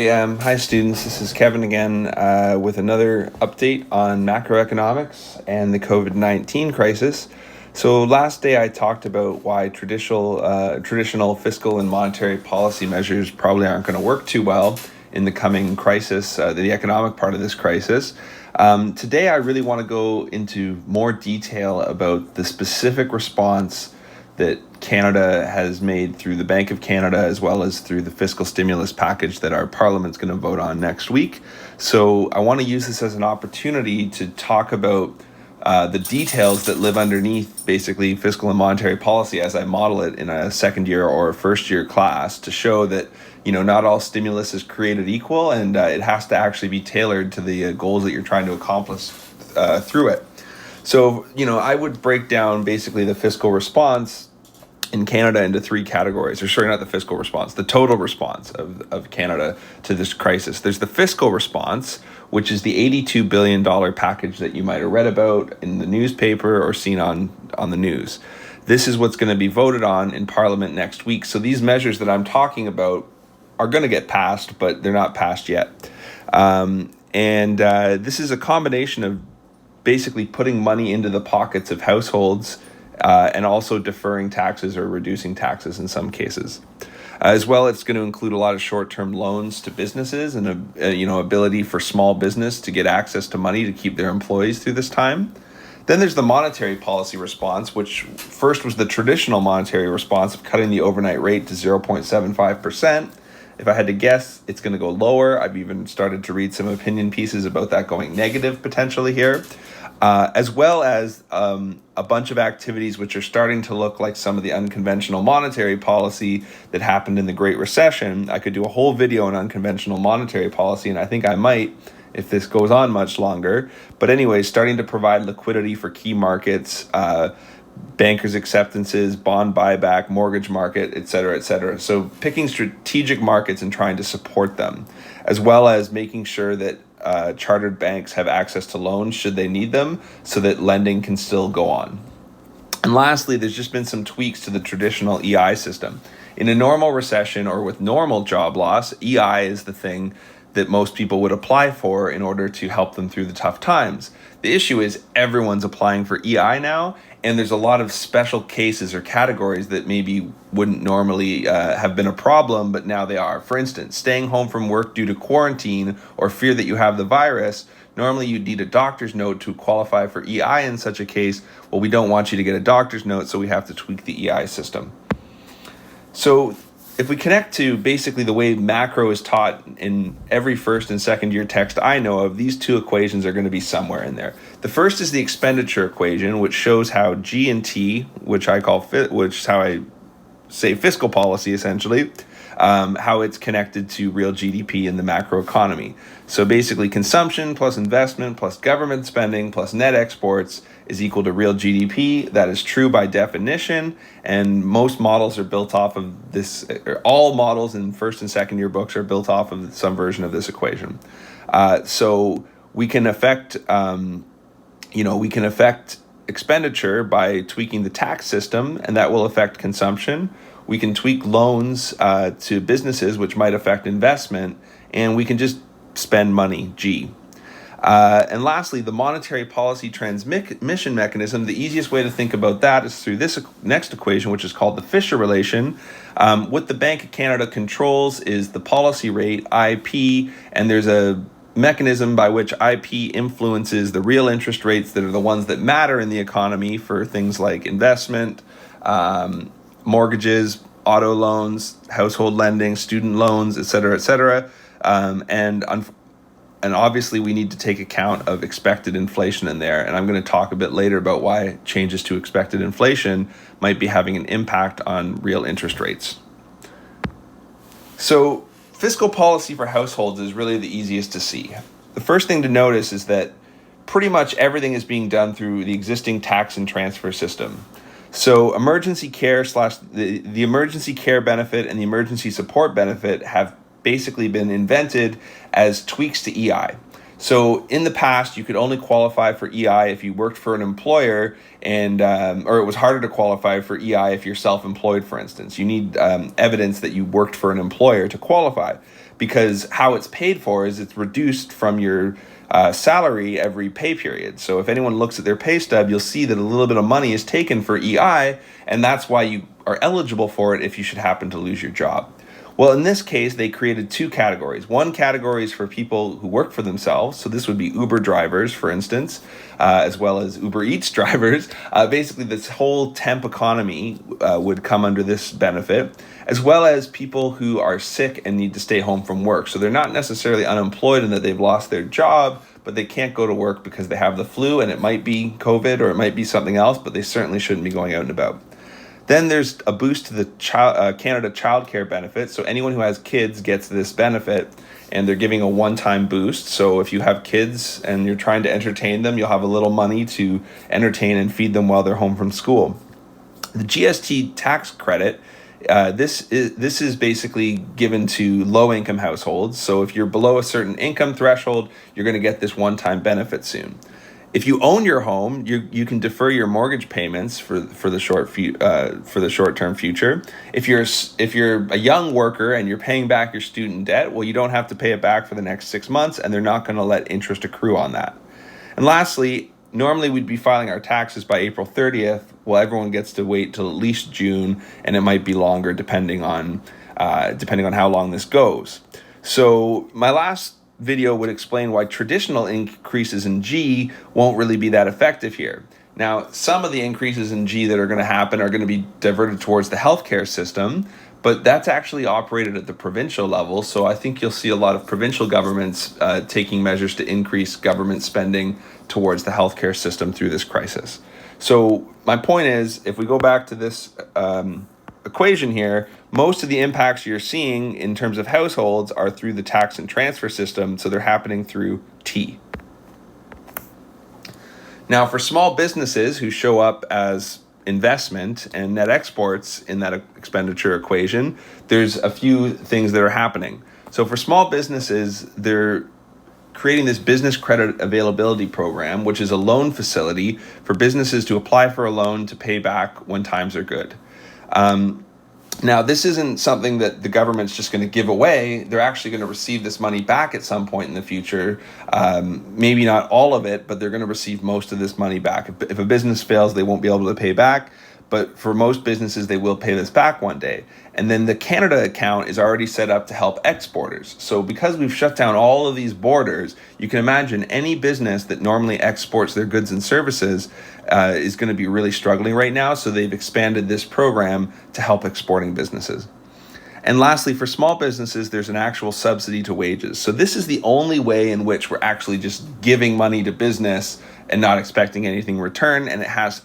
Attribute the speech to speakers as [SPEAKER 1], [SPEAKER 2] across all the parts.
[SPEAKER 1] Hi students, this is Kevin again with another update on macroeconomics and the COVID-19 crisis. So last day I talked about why traditional fiscal and monetary policy measures probably aren't going to work too well in the coming crisis, the economic part of this crisis. Today I really want to go into more detail about the specific response that Canada has made through the Bank of Canada as well as through the fiscal stimulus package that our Parliament's going to vote on next week. So I want to use this as an opportunity to talk about the details that live underneath basically fiscal and monetary policy as I model it in a second year or first year class to show that, not all stimulus is created equal and it has to actually be tailored to the goals that you're trying to accomplish through it. So, I would break down basically the fiscal response in Canada into three categories, or sorry, not the fiscal response, the total response of Canada to this crisis. There's the fiscal response, which is the $82 billion package that you might have read about in the newspaper or seen on the news. This is what's going to be voted on in Parliament next week. So these measures that I'm talking about are going to get passed, but they're not passed yet. This is a combination of basically putting money into the pockets of households and also deferring taxes or reducing taxes in some cases. As well, it's going to include a lot of short-term loans to businesses and ability for small business to get access to money to keep their employees through this time. Then there's the monetary policy response, which first was the traditional monetary response of cutting the overnight rate to 0.75%. If I had to guess, it's going to go lower. I've even started to read some opinion pieces about that going negative potentially here, as well as a bunch of activities which are starting to look like some of the unconventional monetary policy that happened in the Great Recession. I could do a whole video on unconventional monetary policy, and I think I might if this goes on much longer. But anyway, starting to provide liquidity for key markets, bankers' acceptances, bond buyback, mortgage market, et cetera, et cetera. So picking strategic markets and trying to support them, as well as making sure that chartered banks have access to loans should they need them so that lending can still go on. And lastly, there's just been some tweaks to the traditional EI system. In a normal recession or with normal job loss, EI is the thing that most people would apply for in order to help them through the tough times. The issue is everyone's applying for EI now, and there's a lot of special cases or categories that maybe wouldn't normally have been a problem, but now they are. For instance, staying home from work due to quarantine or fear that you have the virus. Normally you'd need a doctor's note to qualify for EI in such a case. Well, we don't want you to get a doctor's note, so we have to tweak the EI system. So if we connect to basically the way macro is taught in every first and second year text I know of, these two equations are going to be somewhere in there. The first is the expenditure equation, which shows how G and T, which is how I say fiscal policy essentially, how it's connected to real GDP in the macro economy. So basically consumption plus investment plus government spending plus net exports is equal to real GDP. That is true by definition, and most models are built off of this, or all models in first and second year books are built off of some version of this equation. So we can affect, expenditure by tweaking the tax system, and that will affect consumption. We can tweak loans to businesses, which might affect investment, and we can just spend money, G. And lastly, the monetary policy transmission mechanism, the easiest way to think about that is through this next equation, which is called the Fisher relation. What the Bank of Canada controls is the policy rate, IP, and there's a mechanism by which IP influences the real interest rates that are the ones that matter in the economy for things like investment, mortgages, auto loans, household lending, student loans, et cetera, et cetera. And obviously we need to take account of expected inflation in there. And I'm going to talk a bit later about why changes to expected inflation might be having an impact on real interest rates. So fiscal policy for households is really the easiest to see. The first thing to notice is that pretty much everything is being done through the existing tax and transfer system. So emergency care the emergency care benefit and the emergency support benefit have basically been invented as tweaks to EI. So in the past, you could only qualify for EI if you worked for an employer, and or it was harder to qualify for EI if you're self-employed, for instance. You need evidence that you worked for an employer to qualify, because how it's paid for is it's reduced from your salary every pay period. So if anyone looks at their pay stub, you'll see that a little bit of money is taken for EI, and that's why you are eligible for it if you should happen to lose your job. Well, in this case, they created two categories. One category is for people who work for themselves. So this would be Uber drivers, for instance, as well as Uber Eats drivers. Basically, this whole temp economy would come under this benefit, as well as people who are sick and need to stay home from work. So they're not necessarily unemployed in that they've lost their job, but they can't go to work because they have the flu, and it might be COVID or it might be something else, but they certainly shouldn't be going out and about. Then there's a boost to the Canada Child Care benefit. So anyone who has kids gets this benefit, and they're giving a one-time boost. So if you have kids and you're trying to entertain them, you'll have a little money to entertain and feed them while they're home from school. The GST tax credit, this is basically given to low-income households. So if you're below a certain income threshold, you're going to get this one-time benefit soon. If you own your home, you can defer your mortgage payments for the short-term future. If you're a young worker and you're paying back your student debt, well, you don't have to pay it back for the next 6 months, and they're not going to let interest accrue on that. And lastly, normally we'd be filing our taxes by April 30th. Well, everyone gets to wait till at least June, and it might be longer depending on how long this goes. So my last video would explain why traditional increases in G won't really be that effective here. Now, some of the increases in G that are going to happen are going to be diverted towards the healthcare system, but that's actually operated at the provincial level. So I think you'll see a lot of provincial governments taking measures to increase government spending towards the healthcare system through this crisis. So my point is, if we go back to this equation here, most of the impacts you're seeing in terms of households are through the tax and transfer system, so they're happening through T. Now, for small businesses who show up as investment and net exports in that expenditure equation, there's a few things that are happening. So for small businesses, they're creating this business credit availability program, which is a loan facility for businesses to apply for a loan to pay back when times are good. Now, this isn't something that the government's just going to give away. They're actually going to receive this money back at some point in the future. Maybe not all of it, but they're going to receive most of this money back. If a business fails, they won't be able to pay back. But for most businesses, they will pay this back one day. And then the Canada account is already set up to help exporters. So because we've shut down all of these borders, you can imagine any business that normally exports their goods and services is going to be really struggling right now. So they've expanded this program to help exporting businesses. And lastly, for small businesses, there's an actual subsidy to wages. So this is the only way in which we're actually just giving money to business and not expecting anything in return, and it has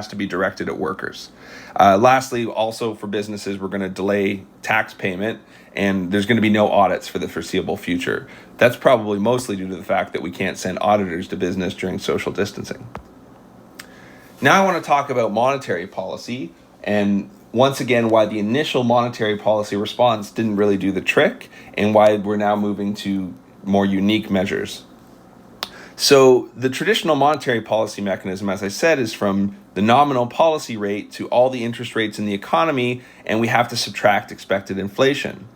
[SPEAKER 1] to be directed at workers. Lastly, also for businesses, we're going to delay tax payment, and there's going to be no audits for the foreseeable future. That's probably mostly due to the fact that we can't send auditors to business during social distancing. Now I want to talk about monetary policy, and once again, why the initial monetary policy response didn't really do the trick, and why we're now moving to more unique measures. So the traditional monetary policy mechanism, as I said, is from the nominal policy rate to all the interest rates in the economy, and we have to subtract expected inflation.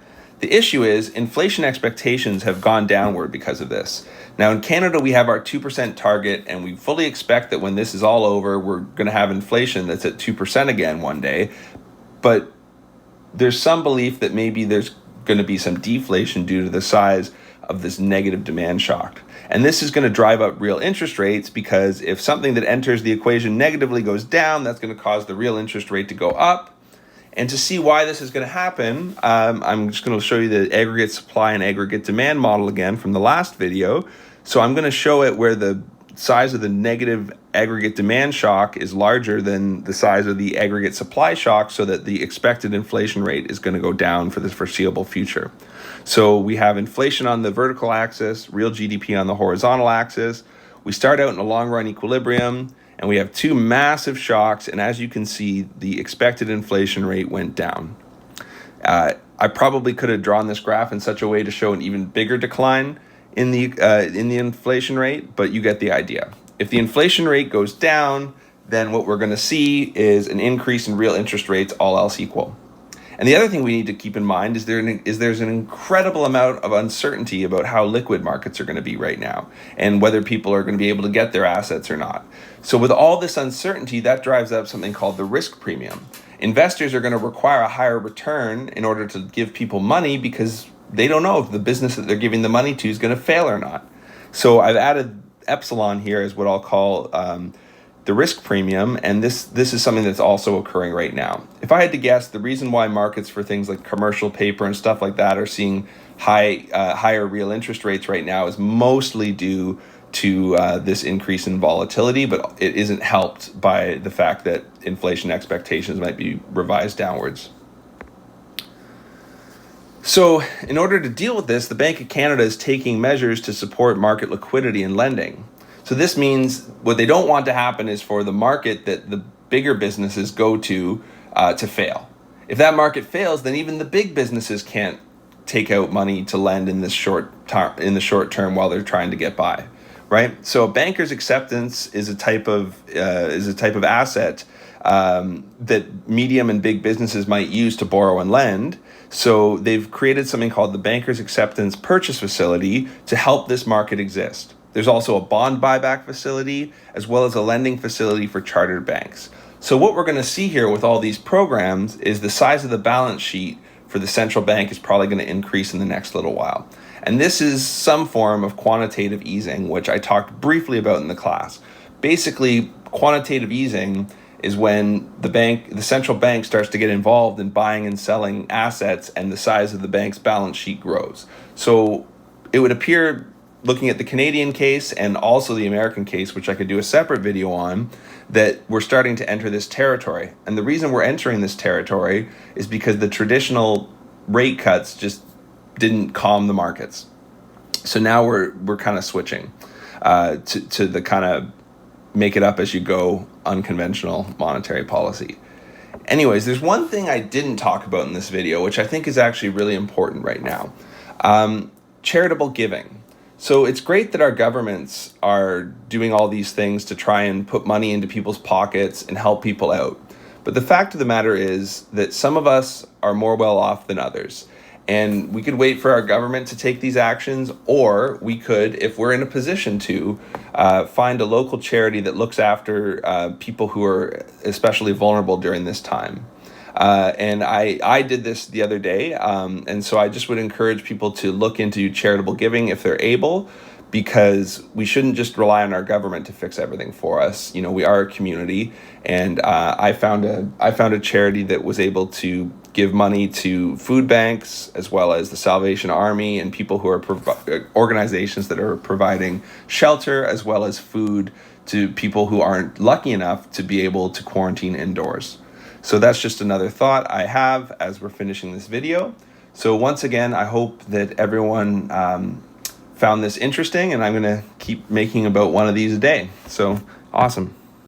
[SPEAKER 1] The issue is inflation expectations have gone downward because of this. Now in Canada, we have our 2% target, and we fully expect that when this is all over, we're going to have inflation that's at 2% again one day. But there's some belief that maybe there's going to be some deflation due to the size of this negative demand shock. And this is going to drive up real interest rates, because if something that enters the equation negatively goes down, that's going to cause the real interest rate to go up. And to see why this is going to happen, I'm just going to show you the aggregate supply and aggregate demand model again from the last video. So I'm going to show it where the size of the negative aggregate demand shock is larger than the size of the aggregate supply shock, so that the expected inflation rate is going to go down for the foreseeable future. So we have inflation on the vertical axis, real GDP on the horizontal axis. We start out in a long run equilibrium, and we have two massive shocks, and as you can see, the expected inflation rate went down. I probably could have drawn this graph in such a way to show an even bigger decline in the inflation rate, but you get the idea. If the inflation rate goes down, then what we're going to see is an increase in real interest rates, all else equal. And the other thing we need to keep in mind is there's an incredible amount of uncertainty about how liquid markets are going to be right now and whether people are going to be able to get their assets or not. So with all this uncertainty, that drives up something called the risk premium. Investors are going to require a higher return in order to give people money because they don't know if the business that they're giving the money to is going to fail or not. So I've added epsilon here as what I'll call the risk premium, and this is something that's also occurring right now. If I had to guess, the reason why markets for things like commercial paper and stuff like that are seeing higher real interest rates right now is mostly due to this increase in volatility, but it isn't helped by the fact that inflation expectations might be revised downwards. So in order to deal with this, the Bank of Canada is taking measures to support market liquidity and lending. So this means what they don't want to happen is for the market that the bigger businesses go to fail. If that market fails, then even the big businesses can't take out money to lend in the short term while they're trying to get by, right? So a banker's acceptance is a type of asset that medium and big businesses might use to borrow and lend. So they've created something called the Banker's Acceptance Purchase Facility to help this market exist. There's also a bond buyback facility as well as a lending facility for chartered banks. So what we're going to see here with all these programs is the size of the balance sheet for the central bank is probably going to increase in the next little while. And this is some form of quantitative easing, which I talked briefly about in the class. Basically, quantitative easing is when the central bank starts to get involved in buying and selling assets and the size of the bank's balance sheet grows. So it would appear, looking at the Canadian case and also the American case, which I could do a separate video on, that we're starting to enter this territory. And the reason we're entering this territory is because the traditional rate cuts just didn't calm the markets. So now we're kind of switching to the kind of make it up as you go unconventional monetary policy. Anyways, there's one thing I didn't talk about in this video, which I think is actually really important right now. Charitable giving. So it's great that our governments are doing all these things to try and put money into people's pockets and help people out. But the fact of the matter is that some of us are more well off than others. And we could wait for our government to take these actions, or we could, if we're in a position to, find a local charity that looks after people who are especially vulnerable during this time. And I did this the other day, and so I just would encourage people to look into charitable giving if they're able, because we shouldn't just rely on our government to fix everything for us. You know, we are a community, and I found a charity that was able to give money to food banks as well as the Salvation Army and people who are organizations that are providing shelter as well as food to people who aren't lucky enough to be able to quarantine indoors. So that's just another thought I have as we're finishing this video. So once again, I hope that everyone found this interesting, and I'm going to keep making about one of these a day. So awesome.